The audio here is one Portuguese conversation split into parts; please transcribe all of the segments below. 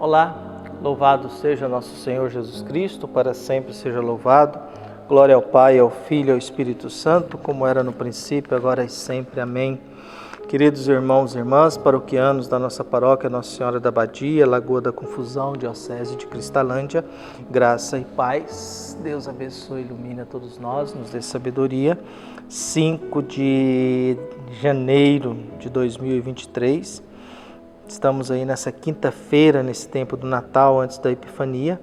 Olá, louvado seja nosso Senhor Jesus Cristo, para sempre seja louvado. Glória ao Pai, ao Filho e ao Espírito Santo, como era no princípio, agora e sempre. Amém. Queridos irmãos e irmãs, paroquianos da nossa paróquia Nossa Senhora da Abadia, Lagoa da Confusão, Diocese de Cristalândia, graça e paz. Deus abençoe e ilumine a todos nós, nos dê sabedoria. 5 de janeiro de 2023, estamos aí nessa quinta-feira, nesse tempo do Natal, antes da Epifania,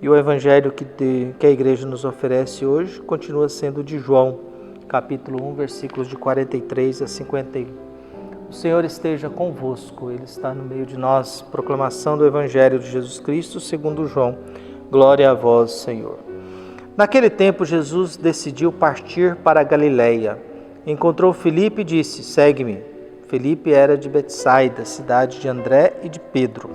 e o Evangelho que a Igreja nos oferece hoje continua sendo de João, capítulo 1, versículos de 43 a 51. O Senhor esteja convosco, Ele está no meio de nós. Proclamação do Evangelho de Jesus Cristo segundo João. Glória a vós, Senhor. Naquele tempo, Jesus decidiu partir para a Galileia. Encontrou Filipe e disse: segue-me. Filipe era de Betsaida, cidade de André e de Pedro.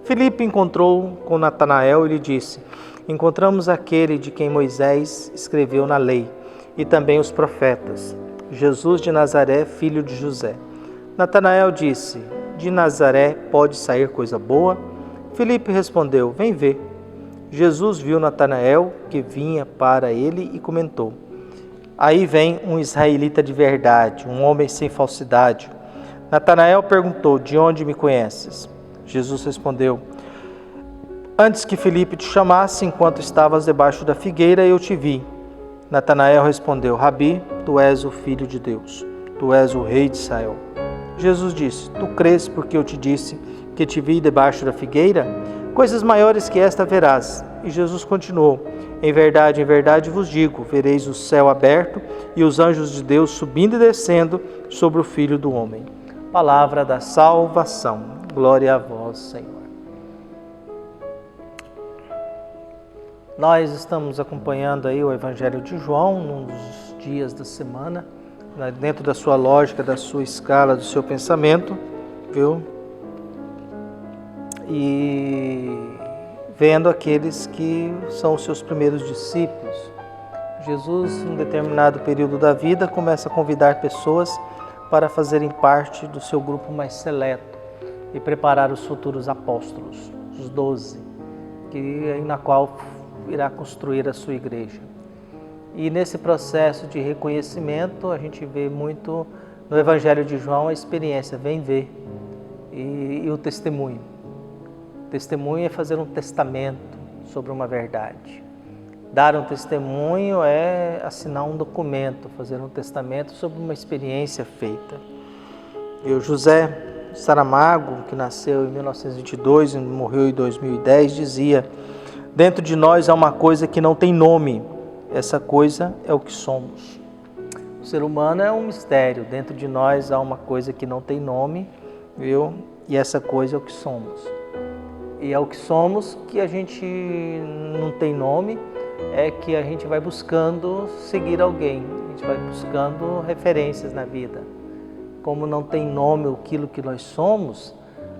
Filipe encontrou com Natanael e lhe disse: encontramos aquele de quem Moisés escreveu na lei, e também os profetas, Jesus de Nazaré, filho de José. Natanael disse: de Nazaré pode sair coisa boa? Filipe respondeu: vem ver. Jesus viu Natanael que vinha para ele e comentou: aí vem um israelita de verdade, um homem sem falsidade. Natanael perguntou: de onde me conheces? Jesus respondeu: antes que Filipe te chamasse, enquanto estavas debaixo da figueira, eu te vi. Natanael respondeu: Rabi, tu és o Filho de Deus, tu és o Rei de Israel. Jesus disse: tu crês porque eu te disse que te vi debaixo da figueira? Coisas maiores que esta verás. E Jesus continuou: em verdade vos digo, vereis o céu aberto e os anjos de Deus subindo e descendo sobre o Filho do Homem. Palavra da salvação. Glória a vós, Senhor. Nós estamos acompanhando aí o Evangelho de João, num dos dias da semana, dentro da sua lógica, da sua escala, do seu pensamento, viu? E vendo aqueles que são os seus primeiros discípulos. Jesus, em um determinado período da vida, começa a convidar pessoas para fazerem parte do seu grupo mais seleto e preparar os futuros apóstolos, os 12, na qual irá construir a sua igreja. E nesse processo de reconhecimento, a gente vê muito no Evangelho de João a experiência, vem ver, e o testemunho. Testemunho é fazer um testamento sobre uma verdade. Dar um testemunho é assinar um documento, fazer um testamento sobre uma experiência feita. E o José Saramago, que nasceu em 1922 e morreu em 2010, dizia: dentro de nós há uma coisa que não tem nome, essa coisa é o que somos. O ser humano é um mistério, dentro de nós há uma coisa que não tem nome, viu? E essa coisa é o que somos. E é o que somos que a gente não tem nome, é que a gente vai buscando seguir alguém, a gente vai buscando referências na vida. Como não tem nome aquilo que nós somos,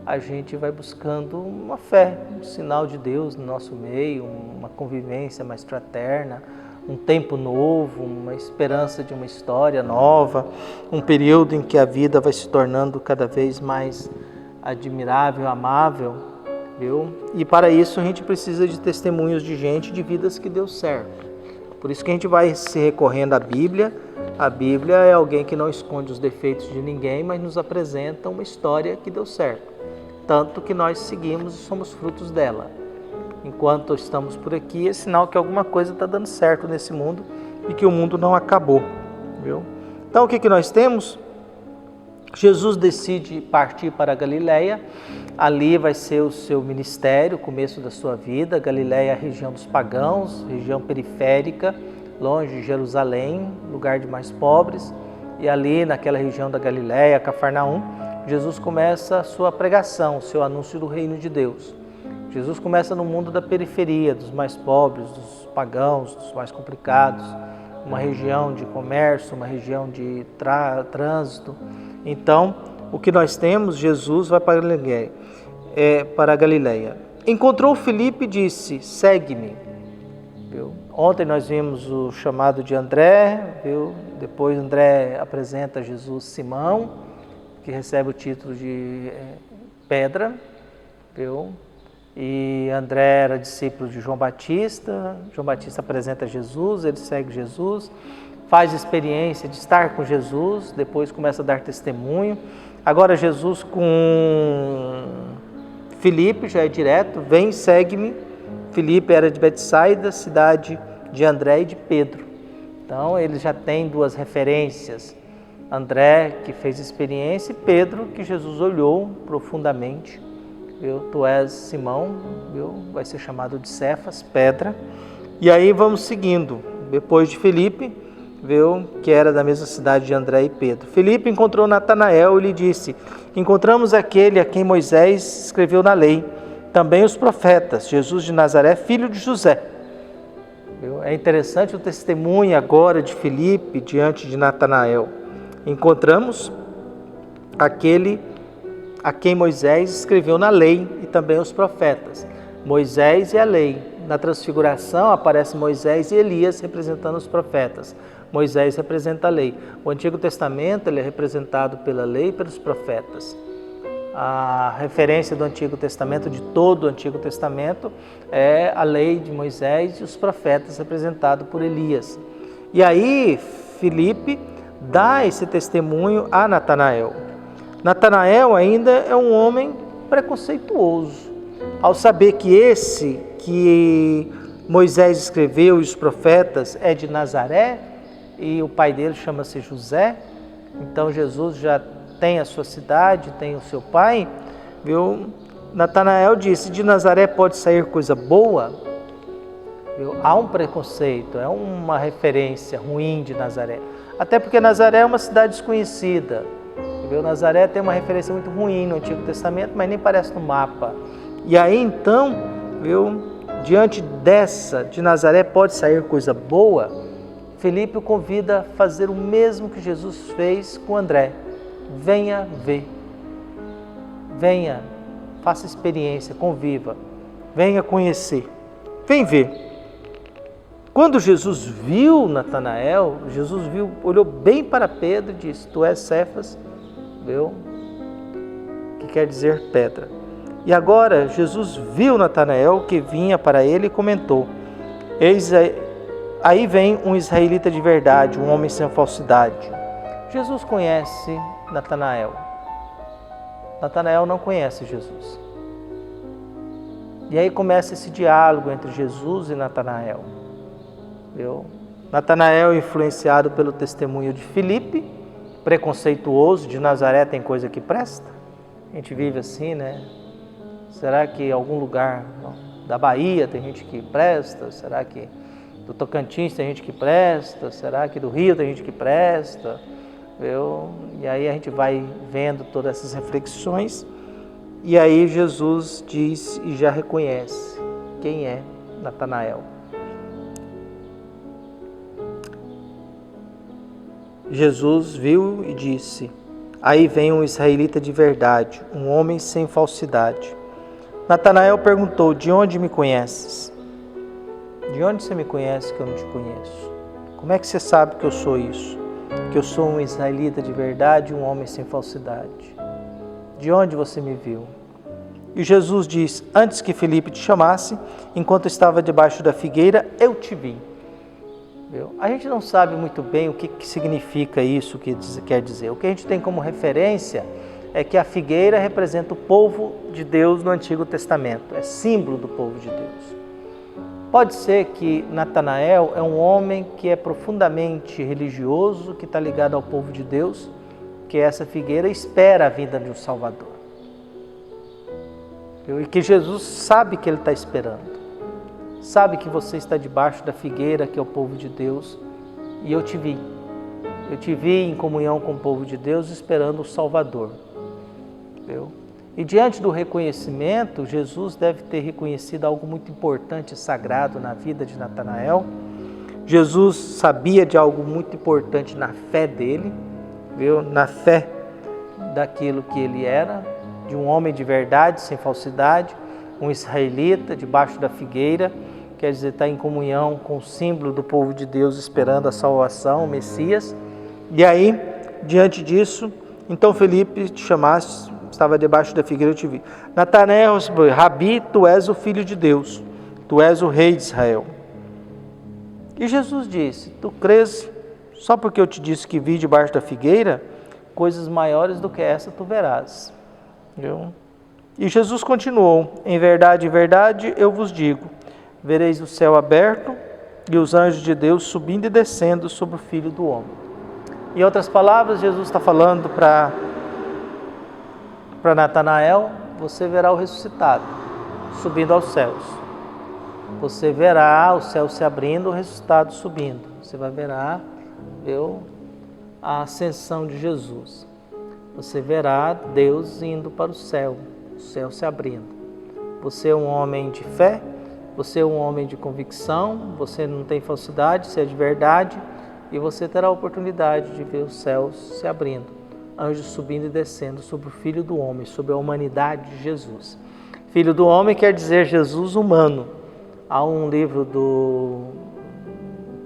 a gente vai buscando uma fé, um sinal de Deus no nosso meio, uma convivência mais fraterna, um tempo novo, uma esperança de uma história nova, um período em que a vida vai se tornando cada vez mais admirável, amável, viu? E para isso a gente precisa de testemunhos de gente, de vidas que deu certo. Por isso que a gente vai se recorrendo à Bíblia. A Bíblia é alguém que não esconde os defeitos de ninguém, mas nos apresenta uma história que deu certo. Tanto que nós seguimos e somos frutos dela. Enquanto estamos por aqui, é sinal que alguma coisa está dando certo nesse mundo e que o mundo não acabou, viu? Então o que nós temos? Jesus decide partir para a Galileia. Ali vai ser o seu ministério, o começo da sua vida. Galileia é a região dos pagãos, região periférica, longe de Jerusalém, lugar de mais pobres. E ali, naquela região da Galileia, Cafarnaum, Jesus começa a sua pregação, o seu anúncio do reino de Deus. Jesus começa no mundo da periferia, dos mais pobres, dos pagãos, dos mais complicados, uma região de comércio, uma região de trânsito. Então, o que nós temos, Jesus vai para a Galileia. Encontrou Filipe e disse: segue-me. Ontem nós vimos o chamado de André, viu? Depois André apresenta a Jesus Simão, que recebe o título de pedra, viu? E André era discípulo de João Batista apresenta Jesus, ele segue Jesus, faz experiência de estar com Jesus, depois começa a dar testemunho. Agora Jesus com Filipe já é direto, vem, segue-me. Filipe era de Betsaida, cidade de André e de Pedro. Então ele já tem duas referências, André que fez experiência e Pedro que Jesus olhou profundamente. Viu? Tu és Simão, viu? Vai ser chamado de Cefas, pedra. E aí vamos seguindo, depois de Filipe, viu? Que era da mesma cidade de André e Pedro. Filipe encontrou Natanael e lhe disse: encontramos aquele a quem Moisés escreveu na lei, também os profetas, Jesus de Nazaré, filho de José. Viu? É interessante o testemunho agora de Filipe diante de Natanael. Encontramos aquele a quem Moisés escreveu na lei e também os profetas. Moisés e a lei. Na transfiguração aparece Moisés e Elias representando os profetas. Moisés representa a lei. O Antigo Testamento ele é representado pela lei e pelos profetas. A referência do Antigo Testamento, de todo o Antigo Testamento, é a lei de Moisés e os profetas representados por Elias. E aí Filipe dá esse testemunho a Natanael. Natanael ainda é um homem preconceituoso. Ao saber que esse que Moisés escreveu e os profetas é de Nazaré e o pai dele chama-se José, então Jesus já tem a sua cidade, tem o seu pai, viu? Natanael disse: de Nazaré pode sair coisa boa? Viu? Há um preconceito, é uma referência ruim de Nazaré. Até porque Nazaré é uma cidade desconhecida. Viu? Nazaré tem uma referência muito ruim no Antigo Testamento, mas nem aparece no mapa. E aí então, viu? Diante dessa, de Nazaré pode sair coisa boa, Filipe o convida a fazer o mesmo que Jesus fez com André. Venha ver, venha, faça experiência, conviva, venha conhecer, vem ver. Quando Jesus viu Natanael, Jesus viu, olhou bem para Pedro e disse: tu és Cefas, viu? Que quer dizer pedra. E agora Jesus viu Natanael que vinha para ele e comentou: eis aí vem um israelita de verdade, um homem sem falsidade. Jesus conhece Natanael. Natanael não conhece Jesus. E aí começa esse diálogo entre Jesus e Natanael. Natanael, influenciado pelo testemunho de Filipe, preconceituoso, de Nazaré tem coisa que presta? A gente vive assim, né? Será que em algum lugar da Bahia tem gente que presta? Será que do Tocantins tem gente que presta? Será que do Rio tem gente que presta? E aí a gente vai vendo todas essas reflexões, e aí Jesus diz e já reconhece quem é Natanael. Jesus viu e disse: aí vem um israelita de verdade, um homem sem falsidade. Natanael perguntou: de onde me conheces? De onde você me conhece que eu não te conheço? Como é que você sabe que eu sou isso? Que eu sou um israelita de verdade, um homem sem falsidade. De onde você me viu? E Jesus diz: antes que Filipe te chamasse, enquanto estava debaixo da figueira, eu te vi. A gente não sabe muito bem o que significa isso, o que quer dizer. O que a gente tem como referência é que a figueira representa o povo de Deus no Antigo Testamento, é símbolo do povo de Deus. Pode ser que Natanael é um homem que é profundamente religioso, que está ligado ao povo de Deus, que essa figueira espera a vinda de um Salvador. E que Jesus sabe que ele está esperando. Sabe que você está debaixo da figueira, que é o povo de Deus, e eu te vi. Eu te vi em comunhão com o povo de Deus, esperando o Salvador. E diante do reconhecimento, Jesus deve ter reconhecido algo muito importante e sagrado na vida de Natanael. Jesus sabia de algo muito importante na fé dele, na fé daquilo que ele era, de um homem de verdade, sem falsidade, um israelita debaixo da figueira, quer dizer, está em comunhão com o símbolo do povo de Deus, esperando a salvação, o Messias. E aí, diante disso, então Filipe te chamaste, estava debaixo da figueira, eu te vi. Natanael respondeu: Rabi, tu és o Filho de Deus, tu és o Rei de Israel. E Jesus disse: tu crês só porque eu te disse que vi debaixo da figueira? Coisas maiores do que essa tu verás. Viu? E Jesus continuou: em verdade, eu vos digo, vereis o céu aberto e os anjos de Deus subindo e descendo sobre o Filho do Homem. Em outras palavras, Jesus está falando para Natanael: você verá o ressuscitado subindo aos céus. Você verá o céu se abrindo, o ressuscitado subindo. Você vai ver a ascensão de Jesus. Você verá Deus indo para o céu se abrindo. Você é um homem de fé, você é um homem de convicção, você não tem falsidade, você é de verdade, e você terá a oportunidade de ver os céus se abrindo, anjos subindo e descendo sobre o Filho do Homem, sobre a humanidade de Jesus. Filho do Homem quer dizer Jesus humano. Há um livro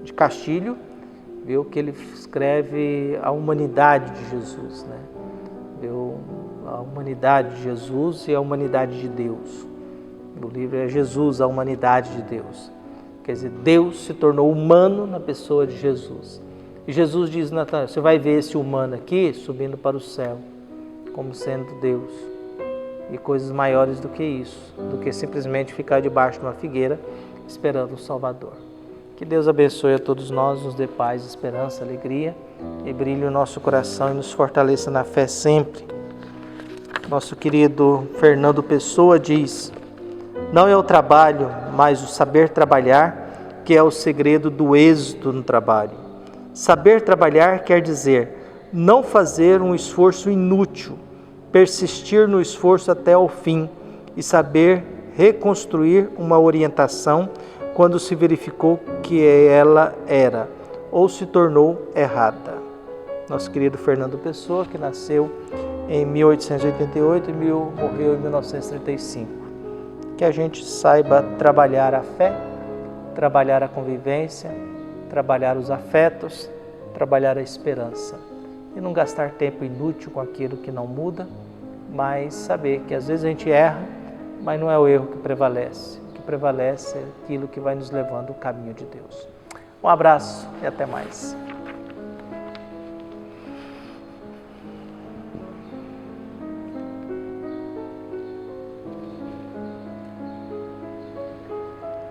de Castilho, viu, que ele escreve a humanidade de Jesus, né? Viu? A humanidade de Jesus e a humanidade de Deus. O livro é Jesus, a humanidade de Deus. Quer dizer, Deus se tornou humano na pessoa de Jesus. E Jesus diz: Natanael, você vai ver esse humano aqui subindo para o céu, como sendo Deus. E coisas maiores do que isso, do que simplesmente ficar debaixo de uma figueira esperando o Salvador. Que Deus abençoe a todos nós, nos dê paz, esperança, alegria e brilhe o nosso coração e nos fortaleça na fé sempre. Nosso querido Fernando Pessoa diz: não é o trabalho, mas o saber trabalhar que é o segredo do êxito no trabalho. Saber trabalhar quer dizer não fazer um esforço inútil, persistir no esforço até o fim e saber reconstruir uma orientação quando se verificou que ela era ou se tornou errada. Nosso querido Fernando Pessoa, que nasceu em 1888 e morreu em 1935. Que a gente saiba trabalhar a fé, trabalhar a convivência, trabalhar os afetos, trabalhar a esperança. E não gastar tempo inútil com aquilo que não muda, mas saber que às vezes a gente erra, mas não é o erro que prevalece. O que prevalece é aquilo que vai nos levando ao caminho de Deus. Um abraço e até mais.